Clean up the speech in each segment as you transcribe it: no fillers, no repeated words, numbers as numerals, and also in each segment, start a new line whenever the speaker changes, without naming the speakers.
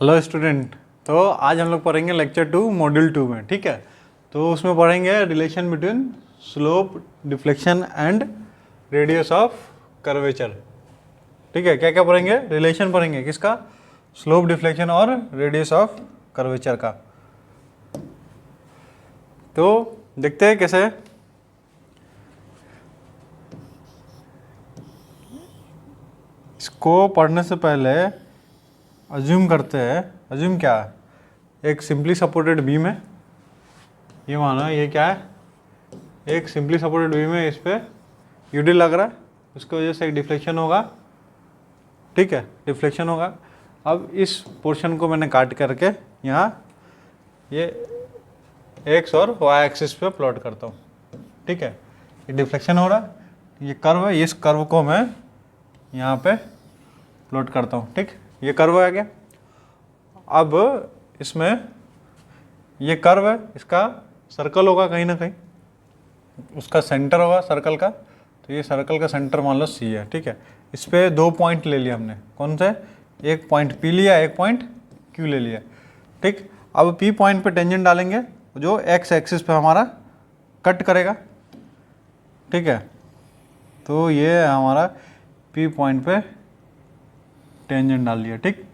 Hello student. तो आज हम लोग पढ़ेंगे लेक्चर 2 मॉड्यूल 2 में, ठीक है। तो उसमें पढ़ेंगे relation between slope deflection and radius of curvature, ठीक है। क्या क्या पढ़ेंगे? रिलेशन पढ़ेंगे किसका? स्लोप डिफ्लेक्शन और रेडियस ऑफ कर्वेचर का। तो देखते हैं कैसे। इसको पढ़ने से पहले अज्यूम करते हैं। अज्यूम क्या है? एक सिंपली सपोर्टेड बीम है, ये माना ये क्या है, एक सिंपली सपोर्टेड बीम है, इस पर यूडी लग रहा है, उसकी वजह से एक डिफ्लेक्शन होगा, ठीक है, डिफ्लेक्शन होगा। अब इस पोर्शन को मैंने काट करके यहाँ ये एक्स और वाई एक्सिस पे प्लॉट करता हूँ, ठीक है। ये डिफ्लेक्शन हो रहा है, ये कर्व है, इस कर्व को मैं यहाँ पे प्लॉट करता हूँ, ठीक। ये कर्व आ गया। अब इसमें ये कर्व है, इसका सर्कल होगा कहीं ना कहीं, उसका सेंटर होगा सर्कल का। तो ये सर्कल का सेंटर मान लो सी है, ठीक है। इस पर 2 पॉइंट ले लिया हमने, कौन से? एक पॉइंट पी लिया, एक पॉइंट क्यू ले लिया, ठीक। अब पी पॉइंट पे टेंजेंट डालेंगे जो एक्स एक्सिस पे हमारा कट करेगा, ठीक है। तो ये हमारा पी पॉइंट पे टेंजेंट डाल दिया, ठीक,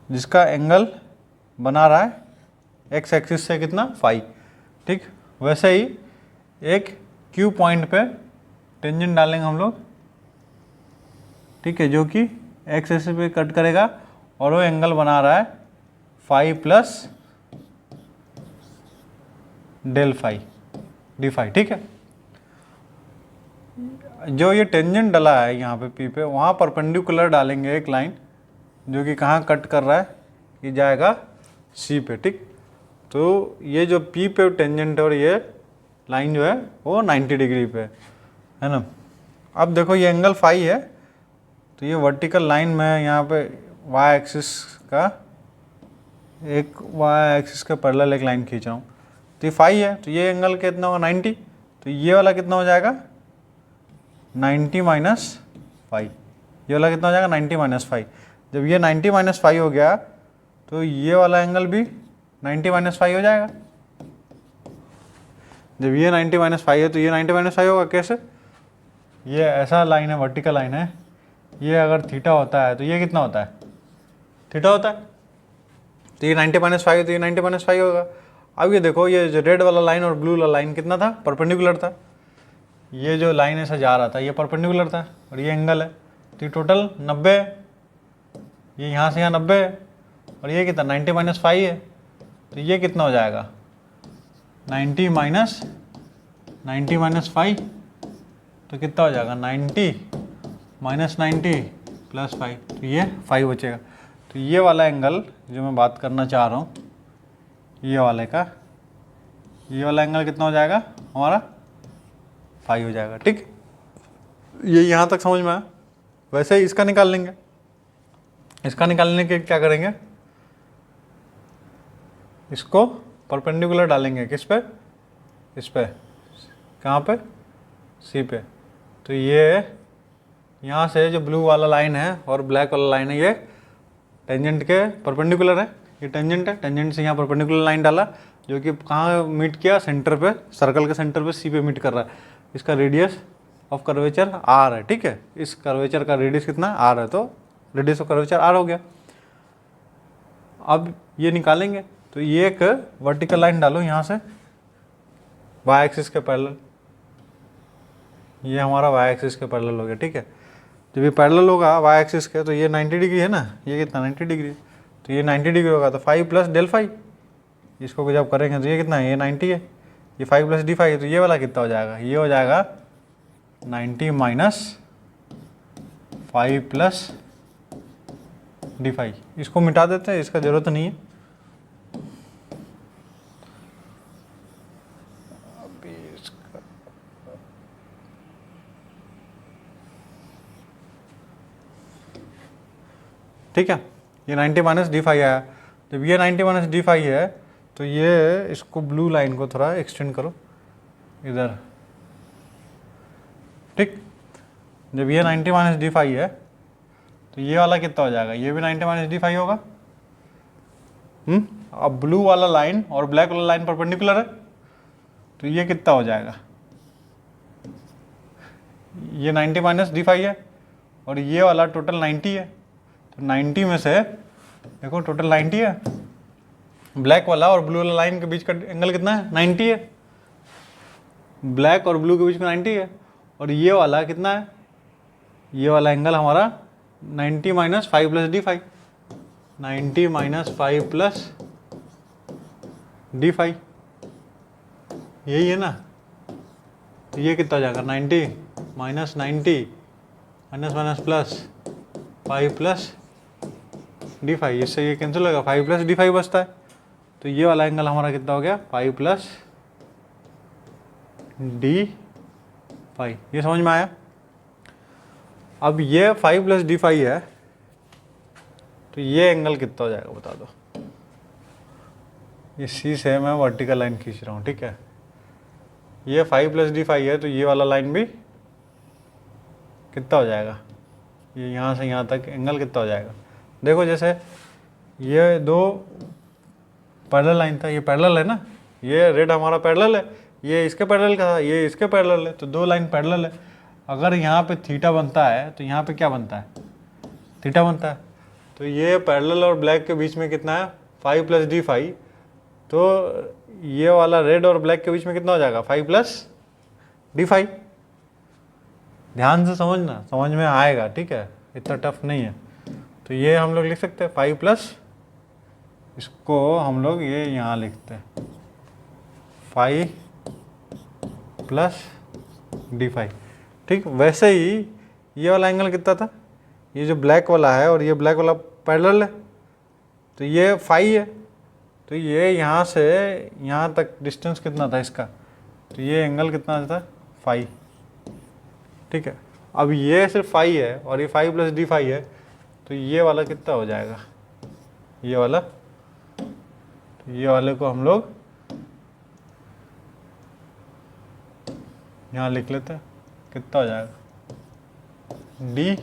जिसका एंगल बना रहा है एक्स एक्सिस से कितना? फाई, ठीक। वैसे ही एक क्यू पॉइंट पे टेंजेंट डालेंगे हम लोग, ठीक है, जो कि एक्स एक्सिस पे कट करेगा और वो एंगल बना रहा है phi plus del phi D phi, ठीक है। जो ये टेंजेंट डला है यहाँ पे पी पे, वहाँ परपेंडिकुलर डालेंगे एक लाइन जो कि कहाँ कट कर रहा है, ये जाएगा सी पे, ठीक। तो ये जो पी पे टेंजेंट है और ये लाइन जो है वो 90 डिग्री पे है ना। अब देखो ये एंगल फाई है, तो ये वर्टिकल लाइन में यहाँ पे वाई एक्सिस का एक वाई एक्सिस के पैरेलल एक लाइन खींच रहा हूँ, तो ये फाई है, तो ये एंगल कितना होगा? 90। तो ये वाला कितना हो जाएगा? 90 माइनस फाई। ये वाला कितना हो जाएगा? 90 माइनस फाई। जब ये 90 माइनस फाई हो गया तो ये वाला एंगल भी 90 माइनस फाई हो जाएगा। जब ये 90 माइनस फाई है तो ये 90 माइनस फाई होगा। कैसे? ये ऐसा लाइन है, वर्टिकल लाइन है, ये अगर थीटा होता है तो ये कितना होता है? थीटा होता है। तो ये 90 माइनस फाई, तो ये 90 माइनस फाई होगा। अब ये देखो, ये जो रेड वाला लाइन और ब्लू वाला लाइन कितना था? परपेंडिकुलर था। ये जो लाइन ऐसा जा रहा था ये परपेंडिकुलर था और ये एंगल है, तो ये टोटल 90 है। ये यहाँ से यहाँ 90 है और ये कितना? 90 माइनस फाई है, तो ये कितना हो जाएगा? 90 माइनस फाई, तो कितना हो जाएगा? 90 माइनस 90 प्लस फाई, तो ये फाई बचेगा। तो ये वाला एंगल जो मैं बात करना चाह रहा हूँ, ये वाले का, ये वाला एंगल कितना हो जाएगा हमारा? फाई हो जाएगा, ठीक। ये यहाँ तक समझ में आया। वैसे ही इसका निकाल लेंगे। इसका निकालने के क्या करेंगे? इसको परपेंडिकुलर डालेंगे किस पे? इस पे। कहाँ पे? सी पे। तो ये यहाँ से जो ब्लू वाला लाइन है और ब्लैक वाला लाइन है, ये टेंजेंट के परपेंडिकुलर है। ये टेंजेंट है, टेंजेंट से यहाँ परपेंडिकुलर लाइन डाला जो कि कहाँ मीट किया? सेंटर पे, सर्कल के सेंटर पे सी पे मीट कर रहा है। इसका रेडियस ऑफ कर्वेचर आर है, ठीक है। इस कर्वेचर का रेडियस कितना? आर है, तो रेडियस ऑफ कर्वेचर आर हो गया। अब ये निकालेंगे, तो ये एक वर्टिकल लाइन डालो यहाँ से वाई एक्सिस के पैरेलल, ये हमारा वाई एक्सिस के पैरेलल हो गया, ठीक है। जब ये पैरेलल होगा वाई एक्सिस के, तो ये 90 डिग्री है ना, ये कितना? 90 डिग्री, तो ये 90 डिग्री होगा, तो फाई प्लस डेल फाई, इसको जब करेंगे तो ये कितना है? ये 90 है, ये फाई प्लस डी फाई, तो ये वाला कितना हो जाएगा? ये हो जाएगा 90 minus phi plus d phi. इसको मिटा देते हैं, इसका ज़रूरत नहीं है। ठीक है, ये 90 माइनस डी फाई आया। जब ये 90 माइनस डी फाई है तो ये इसको ब्लू लाइन को थोड़ा एक्सटेंड करो इधर, ठीक। जब ये 90 माइनस डी फाई है तो ये वाला कितना हो जाएगा? ये भी 90 माइनस डी फाई होगा, अब ब्लू वाला लाइन और ब्लैक वाला लाइन परपेंडिकुलर है, तो ये कितना हो जाएगा, ये 90 माइनस डी फाई है और ये वाला टोटल 90 है। तो 90 में से देखो टोटल 90 है, ब्लैक वाला और ब्लू वाला लाइन के बीच का एंगल कितना है, 90 है। ब्लैक और ब्लू के बीच में 90 है और ये वाला कितना है, ये वाला एंगल हमारा 90 minus 5 plus d phi, 90 minus 5 plus d phi, यही है ना। तो ये कितना हो जाएगा, 90 minus 90 minus minus plus 5 plus d phi, इससे ये कैंसिल होगा, 5 प्लस डी फाई बचता है। तो ये वाला एंगल हमारा कितना हो गया, 5 प्लस डी फाई। ये समझ में आया। अब ये 5 प्लस डी फाई है, तो ये एंगल कितना हो जाएगा बता दो। ये सी से मैं वर्टिकल लाइन खींच रहा हूँ, ठीक है। ये 5 प्लस डी फाई है, तो ये वाला लाइन भी कितना हो जाएगा, ये यहाँ से यहाँ तक एंगल कितना हो जाएगा। देखो जैसे ये दो पैरेलल लाइन था, ये पैरेलल है ना, ये रेड हमारा पैरेलल है, ये इसके पैरेलल का था, ये इसके पैरेलल है, तो दो लाइन पैरेलल है। अगर यहाँ पे थीटा बनता है तो यहाँ पे क्या बनता है, थीटा बनता है। तो ये पैरेलल और ब्लैक के बीच में कितना है, 5 प्लस डी फाई, तो ये वाला रेड और ब्लैक के बीच में कितना हो जाएगा, 5 प्लस डी फाई। ध्यान से समझना, समझ में आएगा, ठीक है, इतना टफ नहीं है। तो ये हम लोग लिख सकते हैं 5 प्लस, इसको हम लोग ये यहाँ लिखते हैं 5 प्लस डी फाई, ठीक। वैसे ही ये वाला एंगल कितना था, ये जो ब्लैक वाला है और ये ब्लैक वाला पैरेलल है, तो ये फाई है, तो ये यहाँ से यहाँ तक डिस्टेंस कितना था इसका, तो ये एंगल कितना था, फाई, ठीक है। अब ये सिर्फ फाई है और ये 5 प्लस डी फाई है, तो ये वाला कितना हो जाएगा, ये वाला, तो ये वाले को हम लोग यहाँ लिख लेते हैं, कितना हो जाएगा, डी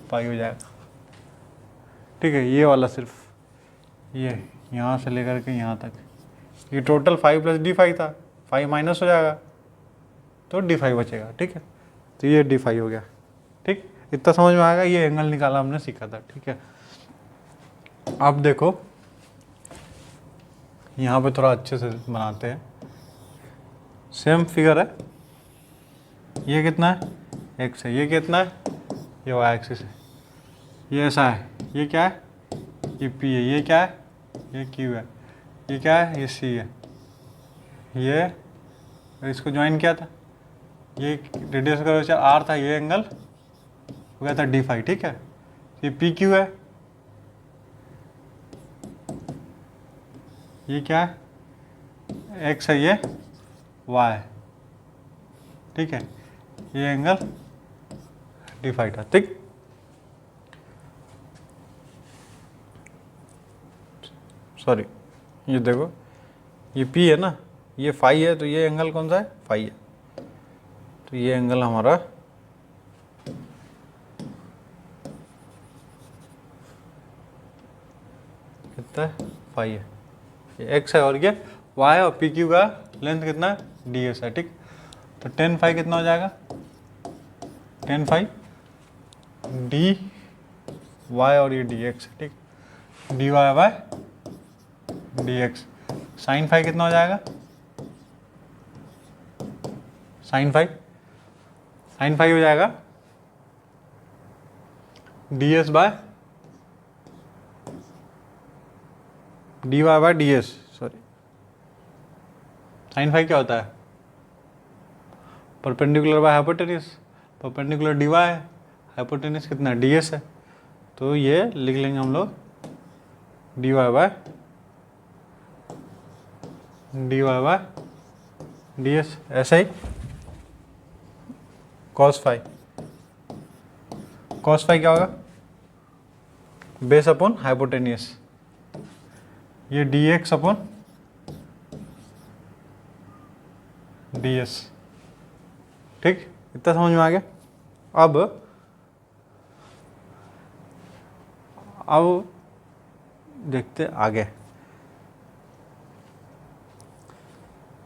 फाई हो जाएगा, ठीक है। ये वाला सिर्फ ये यहाँ से लेकर के यहाँ तक, ये टोटल 5 प्लस डी फाई था, 5 माइनस हो जाएगा तो डी फाई बचेगा, ठीक है। तो ये डी फाई हो गया, ठीक। इतना समझ में आएगा, ये एंगल निकाला हमने सीखा था, ठीक है। अब देखो यहाँ पे थोड़ा अच्छे से बनाते हैं। सेम फिगर है, ये कितना है, एक्स है, ये कितना है, ये वाई एक्सिस है, ये ऐसा है, ये क्या है, ये पी है, ये क्या है, ये क्यू है, ये क्या है, ये सी है, ये इसको ज्वाइन किया था, ये रेडियस कर्वेचर आर था, ये एंगल हो गया था डी फाई, ठीक है। ये पी क्यू है, ये क्या है, एक्स है, ये वाई है, ठीक है। ये एंगल डी फाई था, ठीक। सॉरी, ये देखो ये पी है ना, ये फाई है, तो ये एंगल कौन सा है, फाई है, तो ये एंगल हमारा कितना है, फाई है, ये एक्स है और ये वाई है, और पी क्यू का लेंथ कितना है, डी एस है, ठीक। तो 10 फाई कितना हो जाएगा, 10 फाई डी वाई और ये डी एक्स है, ठीक। D y by D x, sine phi कितना हो जाएगा, साइन फाई हो जाएगा d S by d y by d s, sorry, sine phi क्या होता है, perpendicular by hypotenuse, perpendicular d y है, हाइपोटेन्यूज कितना डी एस है, तो ये लिख लेंगे हम लोग d y by d s. ऐसे ही कॉस फाई क्या होगा, बेस अपॉन हाइपोटेनियस, ये d x upon d S, ठीक। इतना समझ में आ गया। अब देखते आगे।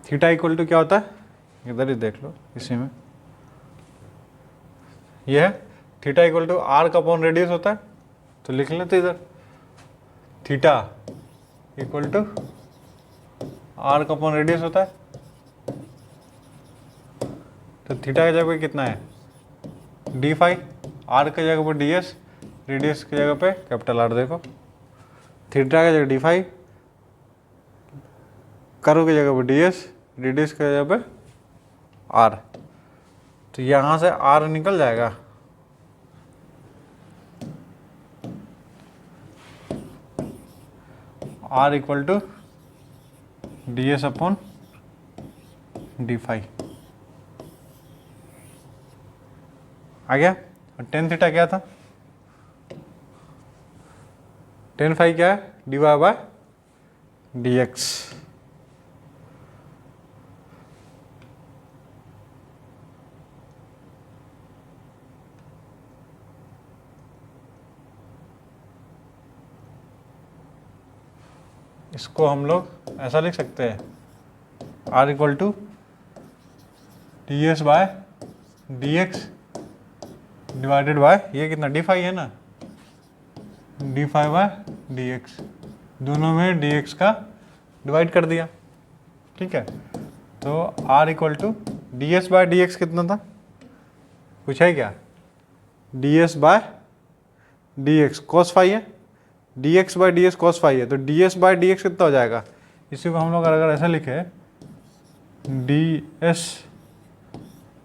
थीटा इक्वल टू क्या होता है, इधर ही देख लो इसी में, ये है theta equal to arc upon radius होता है, तो लिख लेते इधर theta equal to arc upon radius होता है। तो थीटा की जगह पे कितना है डी फाई, आर्क की जगह पर डी एस, रेडियस की जगह पे कैपिटल आर। देखो थीटा की जगह डी फाई, कर्व की जगह पे डी एस, रेडियस की जगह पे आर। तो यहाँ से आर निकल जाएगा, R equal to D S upon D phi आ गया। और टेन थीटा क्या था, टेन फाई क्या है, d y by D x. इसको हम लोग ऐसा लिख सकते हैं, r equal to D S by D x divided by ये कितना डी फाई है ना, d phi by D x, दोनों में डी एक्स का डिवाइड कर दिया। ठीक है, तो R equal to D S by D X कितना था, कुछ है क्या, D S by D X cos phi है, D X by D X cos phi है, तो D S by D X कितना हो जाएगा, इसी को हम लोग अगर ऐसा लिखे D S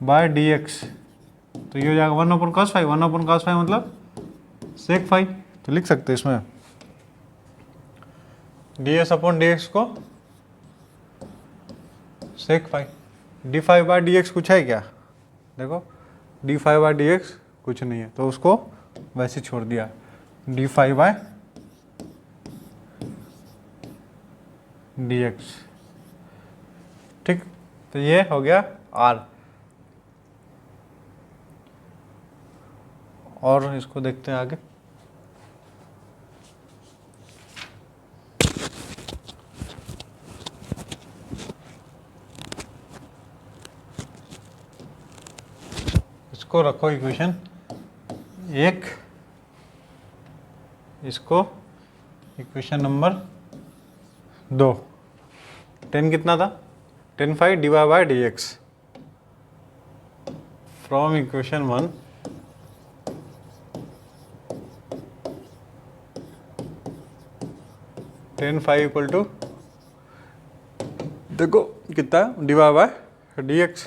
by D X, तो ये हो जाएगा one upon cos phi, one upon cos phi मतलब सेक फाई। तो लिख सकते हैं इसमें D S upon D X को sec phi, D phi by D X कुछ है क्या, देखो D phi by D X कुछ नहीं है, तो उसको वैसे छोड़ दिया, D phi by D X. ठीक, तो ये हो गया आर। और इसको देखते हैं आगे, इसको रखो इक्वेशन एक, इसको इक्वेशन नंबर 2। टेन कितना था, tan phi d y by D x from equation 1 tan phi equal to, देखो कितना d y by D x,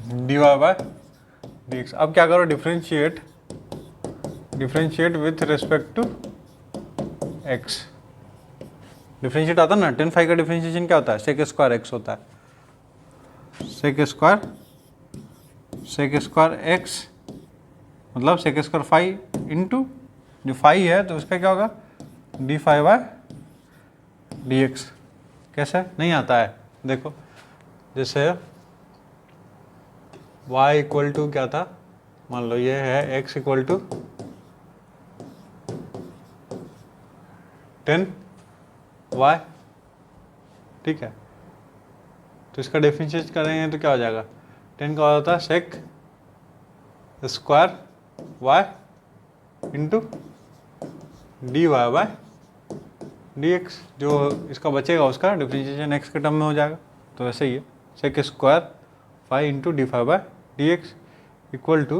d y by D x. अब क्या करो, differentiate, differentiate with respect to x. Differentiate आता ना, tan phi का differentiation क्या होता है, सेक स्क्वायर एक्स होता है, सेक स्क्वायर एक्स मतलब सेक स्क्वायर फाई इंटू जो फाई है, तो उसका क्या होगा d phi by D x. कैसे नहीं आता है, देखो जैसे y इक्वल टू क्या था, मान लो ये है x इक्वल टू 10y, ठीक है, तो इसका डिफरेंशिएट करेंगे तो क्या हो जाएगा, 10 का होता है sec square y into d y by D x, जो इसका बचेगा उसका डिफरेंशिएशन x के टर्म में हो जाएगा। तो ऐसे ही है, sec square phi into d phi by D x equal to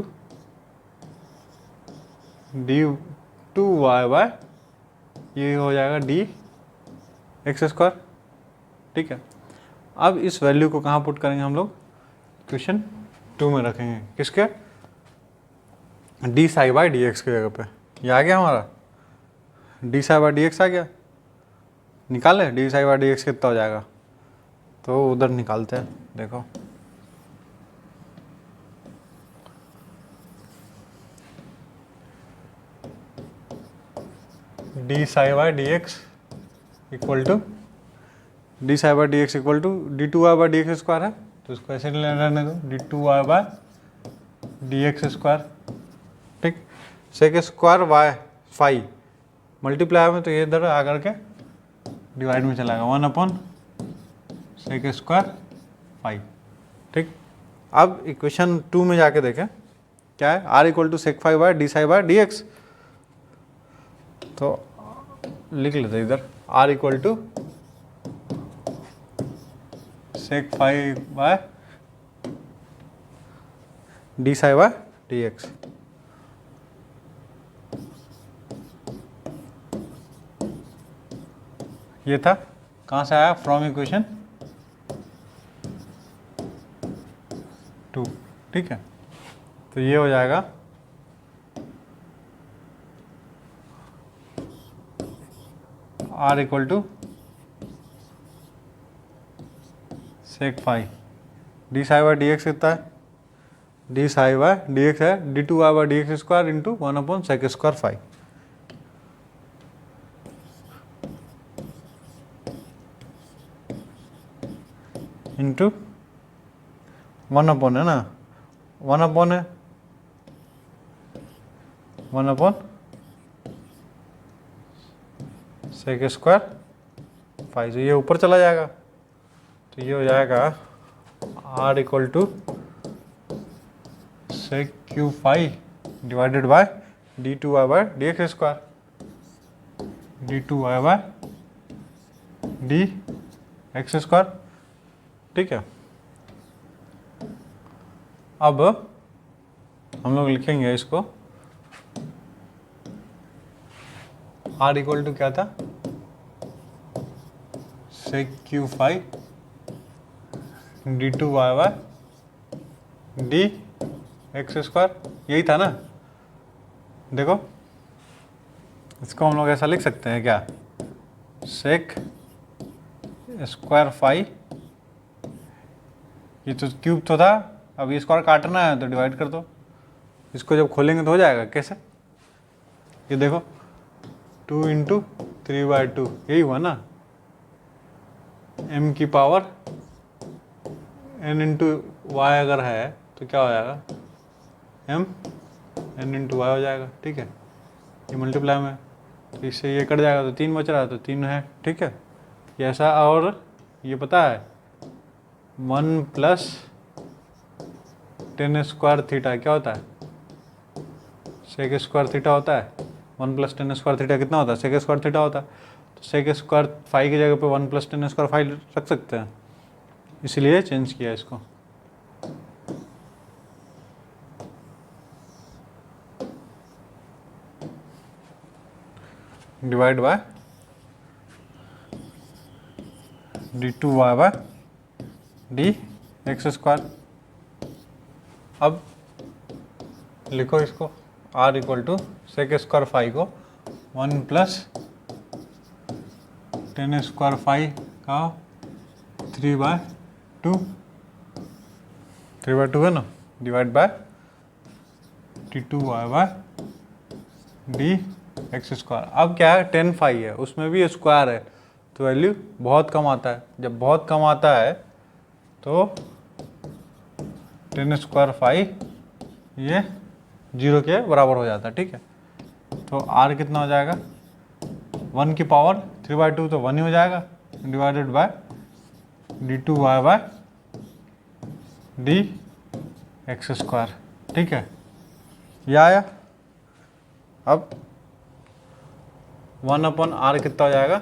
D two Y by, ये हो जाएगा डी एक्स स्क्वायर। ठीक है, अब इस वैल्यू को कहाँ पुट करेंगे हम लोग, क्वेश्चन 2 में रखेंगे, किसके, D psi by D X की जगह पे। ये आ गया हमारा D psi by D X आ गया, निकाले D psi by D X कितना हो जाएगा, तो उधर निकालते हैं, देखो D psi by D x equal to D psi by D x equal to D two Y by D X square है, तो इसको ऐसे रहने दो, D two Y by D X square. ठीक, sec square y phi multiply में, तो ये इधर आ करके डिवाइड में चला गया 1/sec² फाई। ठीक, अब इक्वेशन 2 में जाके देखें क्या है, r = sec⁵/d⁵/dx। तो लिख लेते इधर r = sec⁵/d⁵/dx। ये था, कहाँ से आया, फ्रॉम इक्वेशन 2। ठीक है, तो ये हो जाएगा r = sec⁵, d⁵/dx कितना है, d⁵/dx है d2y/dx² इंटू 1/sec² इंटू 1 है ना, 1 है 1/sec² फाई। तो ये ऊपर चला जाएगा, तो ये हो जाएगा r = sec⁵ divided by d2y/dx², d2y/dx²। ठीक है, अब हम लोग लिखेंगे इसको, r = क्या था, sec⁵ d2y/dx², यही था ना। देखो इसको हम लोग ऐसा लिख सकते हैं क्या, sec², ये तो क्यूब तो था, अब ये स्क्वायर काटना है तो डिवाइड कर दो। इसको जब खोलेंगे तो हो जाएगा, कैसे, ये देखो 2 × 3/2, यही हुआ ना, m की पावर n × y अगर है तो क्या हो जाएगा, m n × y हो जाएगा। ठीक है, ये मल्टीप्लाई में, तो इससे ये कट जाएगा तो 3 बच रहा है, तो 3 है। ठीक है, ये ऐसा, और ये पता है 1 + tan² क्या होता है, sec² होता है। 1 + tan² कितना होता है, sec² होता है। तो sec² फाई की जगह पे 1 + tan² फाई रख सकते हैं, इसलिए चेंज किया इसको। Divide by d2y/dx²। अब लिखो इसको, r = sec² फाई को 1 + tan² फाई का 3/2 है ना, डिवाइड बाय d2y/dx²। अब क्या है, tan फाई है, उसमें भी स्क्वायर है, तो वैल्यू बहुत कम आता है। जब बहुत कम आता है तो tan² फाई ये 0 के बराबर हो जाता है। ठीक है, तो r कितना हो जाएगा, 1 की पावर 3/2 तो 1 ही हो जाएगा, डिवाइडेड बाय d2y/dx²। ठीक है, यह आया। अब 1/r कितना हो जाएगा,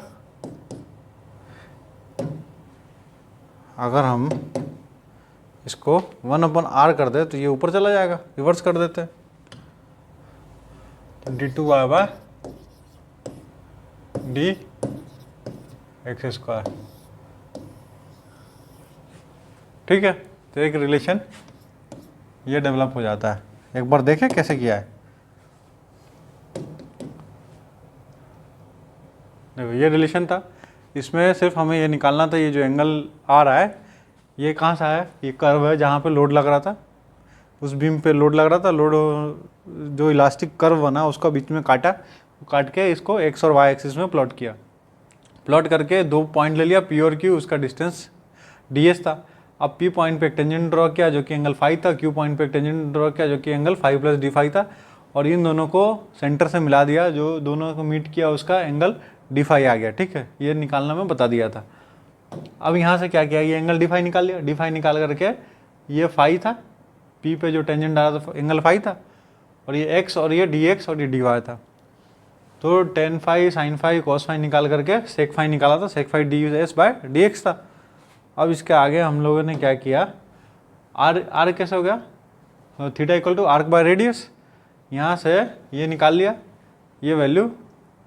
अगर हम इसको 1/r कर दे तो ये ऊपर चला जाएगा, रिवर्स कर देते हैं, तो d2y/dx²। ठीक है, तो एक रिलेशन ये डेवलप हो जाता है। एक बार देखें कैसे किया है। देखो ये रिलेशन था, इसमें सिर्फ हमें ये निकालना था, ये जो एंगल आ रहा है ये कहाँ से आया, ये कर्व है जहाँ पे लोड लग रहा था, उस बीम पे लोड लग रहा था, लोड जो इलास्टिक कर्व बना उसका बीच में काटा, काट के इसको x और y एक्सिस में प्लॉट किया। प्लॉट करके 2 पॉइंट ले लिया, P और Q, उसका डिस्टेंस ds था। अब P पॉइंट पे एक टेंजेंट ड्रॉ किया जो कि एंगल फाई था, Q पॉइंट पे एक टेंजेंट ड्रॉ किया जो कि एंगल फाई + d फाई था, और इन दोनों को सेंटर से मिला दिया, जो दोनों को मीट किया उसका एंगल डी फाई आ गया, ठीक है, ये निकालना मैं बता दिया था। अब यहाँ से क्या किया, ये एंगल डी फाई निकाल लिया, डी फाई निकाल करके ये फाई था, पी पे जो टेंजेंट डाला था एंगल फाई था, और ये एक्स और ये डी एक्स और ये डी वाई था। तो tan phi sine phi cos phi निकाल करके सेक फाई निकाला था, sec phi d S by D x था। अब इसके आगे हम लोगों ने क्या किया, आर कैसे हो गया, theta equal to arc by radius, यहाँ से ये निकाल लिया, ये वैल्यू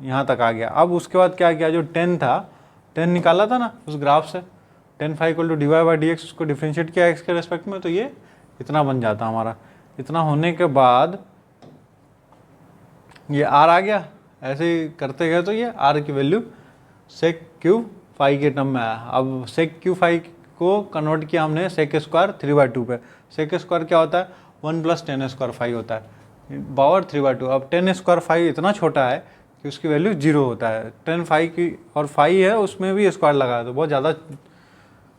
यहाँ तक आ गया। अब उसके बाद क्या किया, जो 10 था, 10 निकाला था ना उस ग्राफ से, tan phi equal to d y by D x, उसको डिफ्रेंशिएट किया एक्स के रेस्पेक्ट में, तो ये इतना बन जाता हमारा। इतना होने के बाद ये आर आ गया, ऐसे ही करते गए तो ये आर की वैल्यू सेक क्यू फाई के टर्म में आया। अब सेक क्यू फाई को कन्वर्ट किया हमने सेक स्क्वायर 3/2 पे। सेक स्क्वायर क्या होता है, 1 + 10 स्क्वायर फाई होता है, पावर 3/2। अब 10 स्क्वायर फाई इतना छोटा है कि उसकी वैल्यू 0 होता है। 10 फाई की और फाई है उसमें भी स्क्वायर लगा है तो बहुत ज़्यादा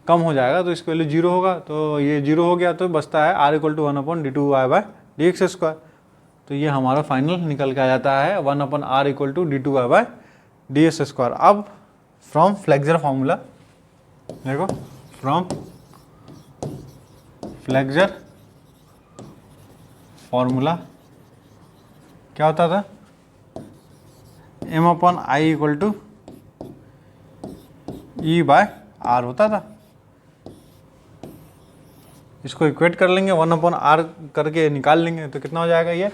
कम हो जाएगा, तो इसकी वैल्यू 0 होगा, तो ये 0 हो गया, तो बचता है r = 1/d2y/dx²। तो ये हमारा फाइनल निकल के आ जाता है 1/r = d2y/ds²। अब फ्रॉम फ्लेक्सर फार्मूला देखो, फ्रॉम फ्लेक्सर फार्मूला क्या होता था, m/i = e/r होता था। इसको इक्वेट कर लेंगे, 1/r करके निकाल लेंगे, तो कितना हो जाएगा ये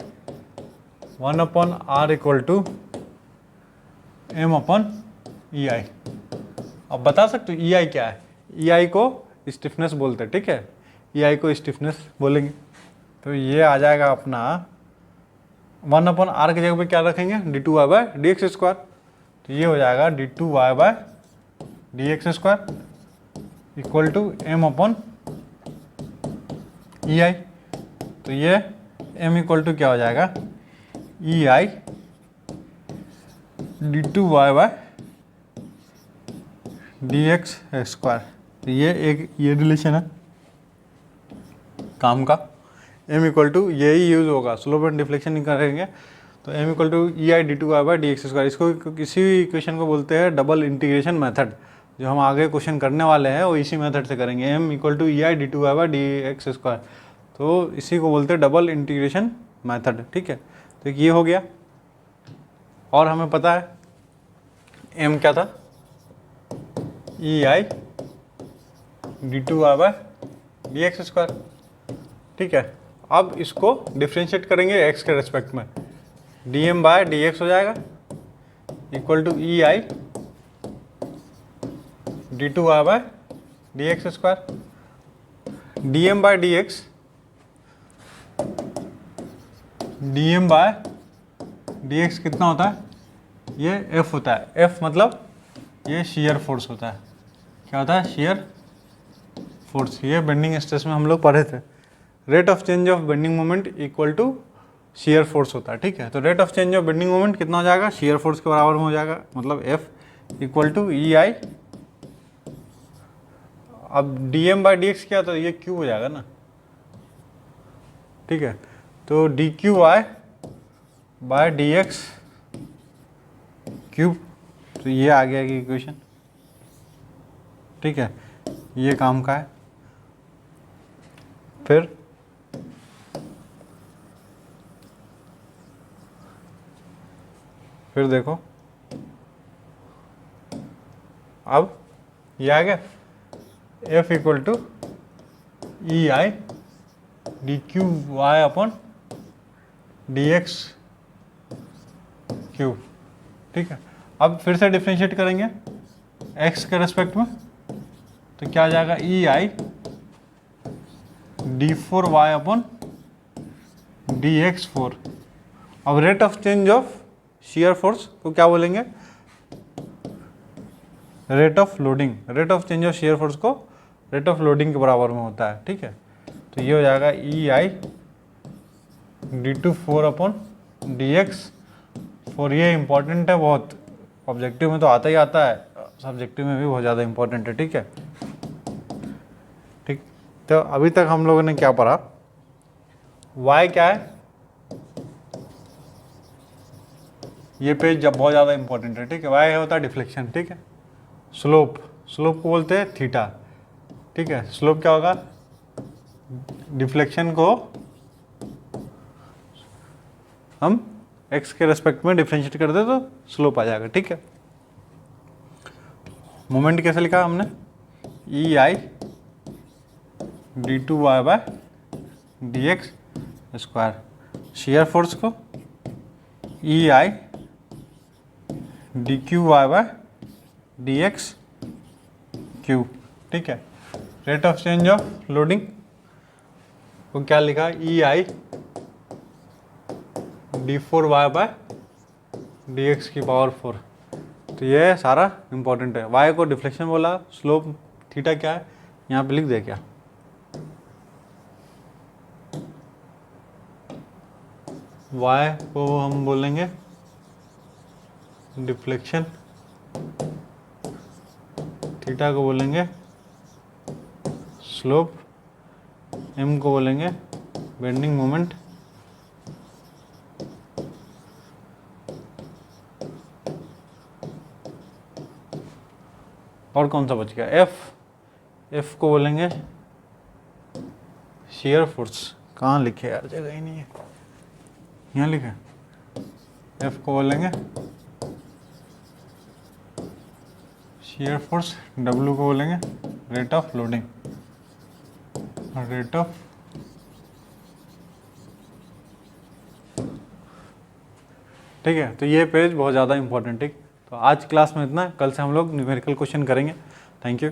1/r = m/ei। अब बता सकते हो ei क्या है, ei को स्टिफनेस बोलते हैं, ठीक है, ei को स्टिफनेस बोलेंगे। तो ये आ जाएगा अपना 1/r की जगह पे क्या रखेंगे, d2y/dx²। तो ये हो जाएगा d2y/dx² = m/ei। तो ये m = क्या हो जाएगा, ei d2y/dx²। तो ये रिलेशन है काम का। m = यही यूज़ होगा, स्लोप एंड डिफ्लेक्शन नहीं करेंगे, तो m = ei d2y/dx²। इसको किसी इक्वेशन को बोलते हैं डबल इंटीग्रेशन मेथड। जो हम आगे क्वेश्चन करने वाले हैं वो इसी मेथड से करेंगे, m = ei d2y/dx²। तो इसी को बोलते हैं डबल इंटीग्रेशन मेथड, ठीक है। तो ये हो गया, और हमें पता है m क्या था, ei d2y/dx², ठीक है। अब इसको डिफ्रेंशिएट करेंगे x के रेस्पेक्ट में, dm/dx हो जाएगा = ei d2y/dx²। dm/dx कितना होता है, ये F होता है। F मतलब ये shear फोर्स होता है। क्या होता है, shear फोर्स। ये बेंडिंग स्ट्रेस में हम लोग पढ़े थे, rate of change of bending moment = shear force होता है, ठीक है। तो rate of change of bending moment कितना हो जाएगा, shear फोर्स के बराबर में हो जाएगा, मतलब F = ei। अब dm/dx क्या, तो ये q हो जाएगा ना, ठीक है। तो dqy/dx क्यूब, तो ये आ गया कि इक्वेशन, ठीक है, ये काम का है। फिर देखो, अब ये आ गया F = ei dqy/dx³, ठीक है। अब फिर से डिफ्रेंशिएट करेंगे x के रेस्पेक्ट में, तो क्या आ जाएगा, ei d4y/dx4। अब rate of change of shear force को क्या बोलेंगे, rate of loading. Rate of change of shear force को रेट ऑफ लोडिंग के बराबर में होता है, ठीक है। तो ये हो जाएगा ei d2/4/dx4। ये इंपॉर्टेंट है बहुत, ऑब्जेक्टिव में तो आता ही आता है, सब्जेक्टिव में भी बहुत ज़्यादा इंपॉर्टेंट है, ठीक है। ठीक, तो अभी तक हम लोगों ने क्या पढ़ा, y क्या है, ये पेज जब बहुत ज़्यादा इंपॉर्टेंट है, ठीक है। वाई होता है डिफ्लेक्शन, ठीक है। स्लोप, स्लोप को बोलते हैं थीटा, ठीक है। स्लोप क्या होगा, डिफ्लेक्शन को हम x के रेस्पेक्ट में डिफ्रेंशिएट कर दे तो स्लोप आ जाएगा, ठीक है। मोमेंट कैसे लिखा हमने, E I D two Y by D X square. Shear force को E I D cube Y by D X cube, ठीक है। Rate of change of loading को क्या लिखा, E I D four Y by D X की power 4। तो ये सारा इंपॉर्टेंट है। वाई को डिफ्लेक्शन बोला, स्लोप थीटा क्या है यहाँ पे लिख दे क्या, वाई को हम बोलेंगे डिफ्लेक्शन, थीटा को बोलेंगे स्लोप, एम को बोलेंगे बेंडिंग मोमेंट, और कौन सा बच गया, एफ को बोलेंगे शेयर फोर्स। कहाँ लिखे यार, जगह ही नहीं है, यहाँ लिखे। एफ को बोलेंगे शेयर फोर्स, डब्ल्यू को बोलेंगे rate of loading, rate of, ठीक है। तो ये पेज बहुत ज़्यादा इंपॉर्टेंट है। तो आज क्लास में इतना, कल से हम लोग न्यूमेरिकल क्वेश्चन करेंगे। Thank you.